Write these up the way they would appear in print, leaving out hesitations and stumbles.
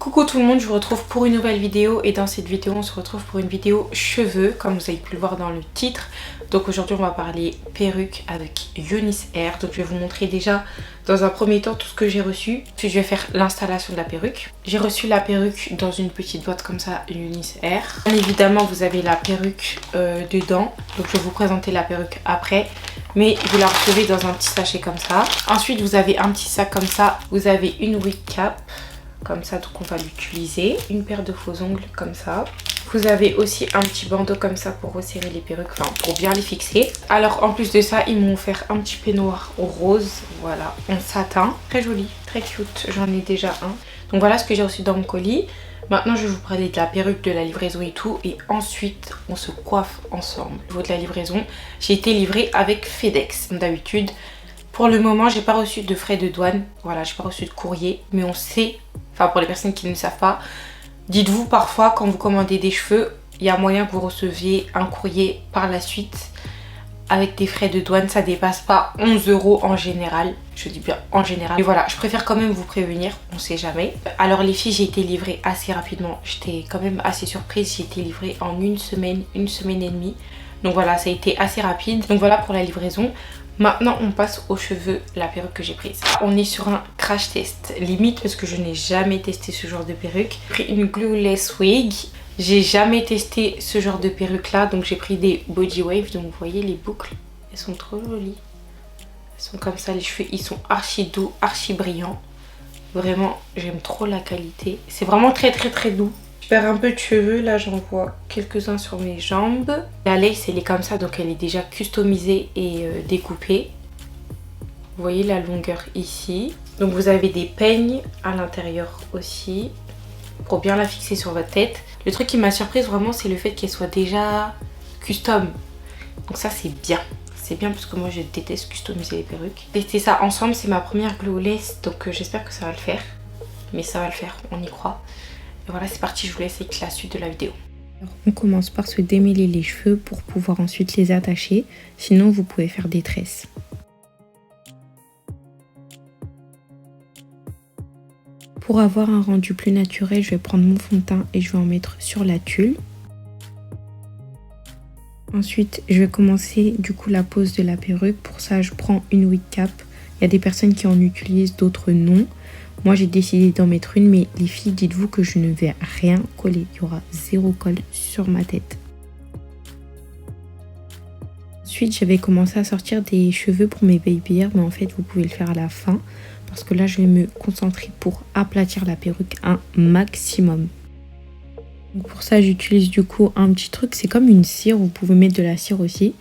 Coucou tout le monde, je vous retrouve pour une nouvelle vidéo et dans cette vidéo on se retrouve pour une vidéo cheveux comme vous avez pu le voir dans le titre. Donc aujourd'hui on va parler perruque avec Eunice Hair. Donc je vais vous montrer déjà dans un premier temps tout ce que j'ai reçu. Puis je vais faire l'installation de la perruque. J'ai reçu la perruque dans une petite boîte comme ça, Eunice Hair. Bien évidemment vous avez la perruque dedans. Donc je vais vous présenter la perruque après. Mais vous la recevez dans un petit sachet comme ça. Ensuite vous avez un petit sac comme ça. Vous avez une wig cap. Comme ça, donc on va l'utiliser. Une paire de faux ongles comme ça. Vous avez aussi un petit bandeau comme ça pour resserrer les perruques, enfin pour bien les fixer. Alors en plus de ça, ils m'ont offert un petit peignoir rose, voilà, en satin. Très joli, très cute, j'en ai déjà un. Donc voilà ce que j'ai reçu dans mon colis. Maintenant je vais vous parler de la perruque, de la livraison et tout. Et ensuite on se coiffe ensemble. Au niveau de la livraison, j'ai été livrée avec FedEx, comme d'habitude. Pour le moment, j'ai pas reçu de frais de douane. Voilà, j'ai pas reçu de courrier. Mais on sait, enfin pour les personnes qui ne savent pas, dites-vous parfois quand vous commandez des cheveux, il y a moyen que vous receviez un courrier par la suite avec des frais de douane. Ça dépasse pas 11 € en général. Je dis bien en général. Mais voilà, je préfère quand même vous prévenir, on sait jamais. Alors les filles, j'ai été livrée assez rapidement. J'étais quand même assez surprise. J'ai été livrée en une semaine et demie. Donc voilà, ça a été assez rapide. Donc voilà pour la livraison. Maintenant on passe aux cheveux, la perruque que j'ai prise. On est sur un crash test limite parce que je n'ai jamais testé ce genre de perruque. J'ai pris une glueless wig. J'ai jamais testé ce genre de perruque là, donc j'ai pris des body waves. Donc vous voyez les boucles, elles sont trop jolies. Elles sont comme ça, les cheveux ils sont archi doux, archi brillants. Vraiment j'aime trop la qualité. C'est vraiment très doux. Je perds un peu de cheveux, là j'en vois quelques-uns sur mes jambes. La lace elle est comme ça, donc elle est déjà customisée et découpée. Vous voyez la longueur ici. Donc vous avez des peignes à l'intérieur aussi pour bien la fixer sur votre tête. Le truc qui m'a surprise vraiment c'est le fait qu'elle soit déjà custom. Donc ça c'est bien. C'est bien parce que moi je déteste customiser les perruques. Tester ça ensemble, c'est ma première glowless, donc j'espère que ça va le faire. Mais ça va le faire, on y croit. Et voilà, c'est parti, je vous laisse avec la suite de la vidéo. Alors, on commence par se démêler les cheveux pour pouvoir ensuite les attacher. Sinon, vous pouvez faire des tresses. Pour avoir un rendu plus naturel, je vais prendre mon fond de teint et je vais en mettre sur la tulle. Ensuite, je vais commencer du coup la pose de la perruque. Pour ça, je prends une wig cap. Il y a des personnes qui en utilisent, d'autres non. Moi j'ai décidé d'en mettre une, mais les filles, dites-vous que je ne vais rien coller. Il y aura zéro colle sur ma tête. Ensuite, j'avais commencé à sortir des cheveux pour mes baby hairs, mais en fait vous pouvez le faire à la fin. Parce que là je vais me concentrer pour aplatir la perruque un maximum. Donc pour ça j'utilise du coup un petit truc, c'est comme une cire, vous pouvez mettre de la cire aussi.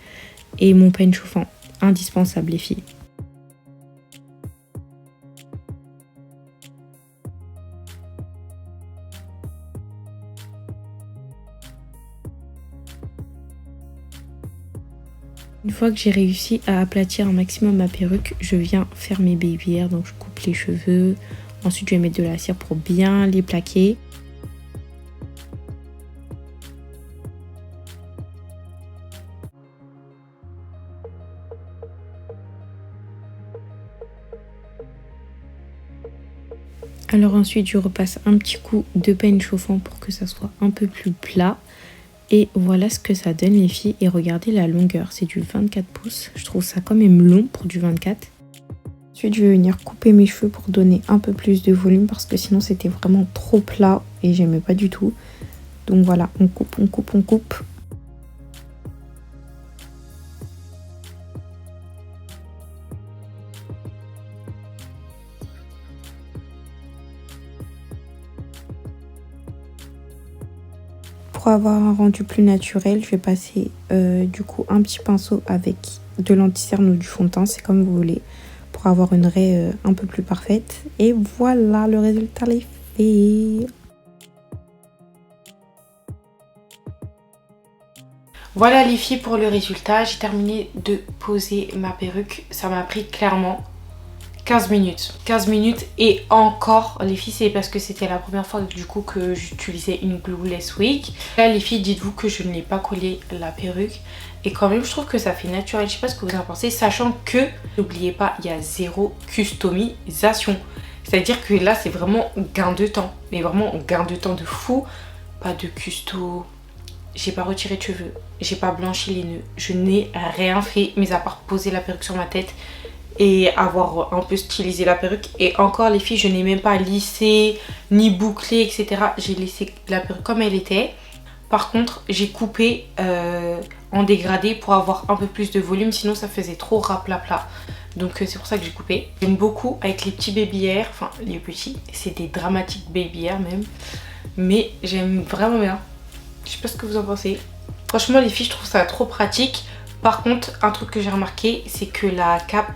Et mon peigne chauffant, indispensable les filles. Une fois que j'ai réussi à aplatir un maximum ma perruque, je viens faire mes baby hairs. Donc je coupe les cheveux. Ensuite je vais mettre de la cire pour bien les plaquer. Alors ensuite je repasse un petit coup de peigne chauffant pour que ça soit un peu plus plat. Et voilà ce que ça donne les filles. Et regardez la longueur, c'est du 24 pouces. Je trouve ça quand même long pour du 24. Ensuite je vais venir couper mes cheveux pour donner un peu plus de volume. Parce que sinon c'était vraiment trop plat et j'aimais pas du tout. Donc voilà, on coupe, on coupe, on coupe. Pour avoir un rendu plus naturel, je vais passer du coup un petit pinceau avec de l'anti-cerne ou du fond de teint, c'est comme vous voulez, pour avoir une raie un peu plus parfaite. Et voilà, le résultat est fait. Voilà les filles pour le résultat, j'ai terminé de poser ma perruque, ça m'a pris clairement 15 minutes. 15 minutes et encore les filles, c'est parce que c'était la première fois du coup que j'utilisais une glueless wig. Là les filles, dites-vous que je n'ai pas collé la perruque et quand même je trouve que ça fait naturel. Je sais pas ce que vous en pensez, sachant que n'oubliez pas, il y a zéro customisation. C'est-à-dire que là c'est vraiment gain de temps, mais vraiment gain de temps de fou. Pas de custo, j'ai pas retiré de cheveux, j'ai pas blanchi les nœuds, je n'ai rien fait mis à part poser la perruque sur ma tête et avoir un peu stylisé la perruque. Et encore les filles, je n'ai même pas lissé ni bouclé etc. J'ai laissé la perruque comme elle était. Par contre j'ai coupé en dégradé pour avoir un peu plus de volume, sinon ça faisait trop raplapla. Donc c'est pour ça que j'ai coupé. J'aime beaucoup avec les petits baby hair, enfin les petits, c'est des dramatiques baby hair même. Mais j'aime vraiment bien. Je sais pas ce que vous en pensez. Franchement les filles, je trouve ça trop pratique. Par contre un truc que j'ai remarqué, c'est que la cape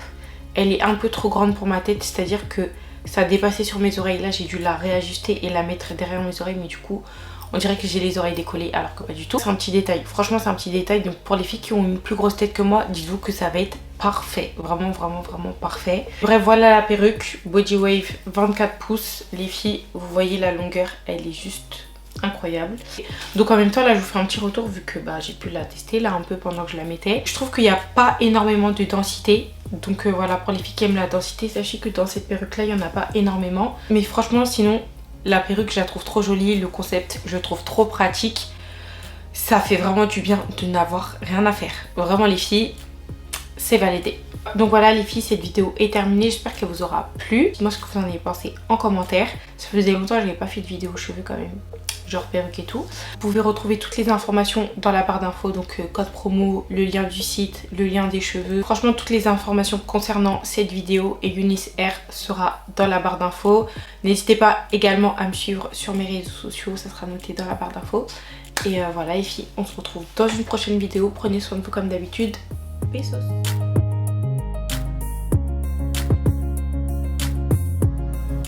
elle est un peu trop grande pour ma tête. C'est-à-dire que ça dépassait sur mes oreilles. Là j'ai dû la réajuster et la mettre derrière mes oreilles. Mais du coup on dirait que j'ai les oreilles décollées alors que pas du tout. C'est un petit détail, franchement c'est un petit détail. Donc pour les filles qui ont une plus grosse tête que moi, dites-vous que ça va être parfait. Vraiment vraiment vraiment parfait. Bref, voilà la perruque Body Wave 24 pouces. Les filles, vous voyez la longueur, elle est juste incroyable. Donc en même temps là je vous fais un petit retour vu que j'ai pu la tester là un peu pendant que je la mettais. Je trouve qu'il n'y a pas énormément de densité. Donc voilà, pour les filles qui aiment la densité, sachez que dans cette perruque là il n'y en a pas énormément. Mais franchement sinon la perruque je la trouve trop jolie, le concept je le trouve trop pratique. Ça fait vraiment du bien de n'avoir rien à faire. Vraiment les filles, c'est validé. Donc voilà les filles, cette vidéo est terminée, j'espère qu'elle vous aura plu. Dites-moi ce que vous en avez pensé en commentaire. Ça faisait longtemps que je n'avais pas fait de vidéo cheveux quand même, genre perruque et tout. Vous pouvez retrouver toutes les informations dans la barre d'infos, donc code promo, le lien du site, le lien des cheveux. Franchement toutes les informations concernant cette vidéo et Eunice Hair sera dans la barre d'infos. N'hésitez pas également à me suivre sur mes réseaux sociaux, ça sera noté dans la barre d'infos. Et voilà les filles, on se retrouve dans une prochaine vidéo. Prenez soin de vous comme d'habitude. Peace.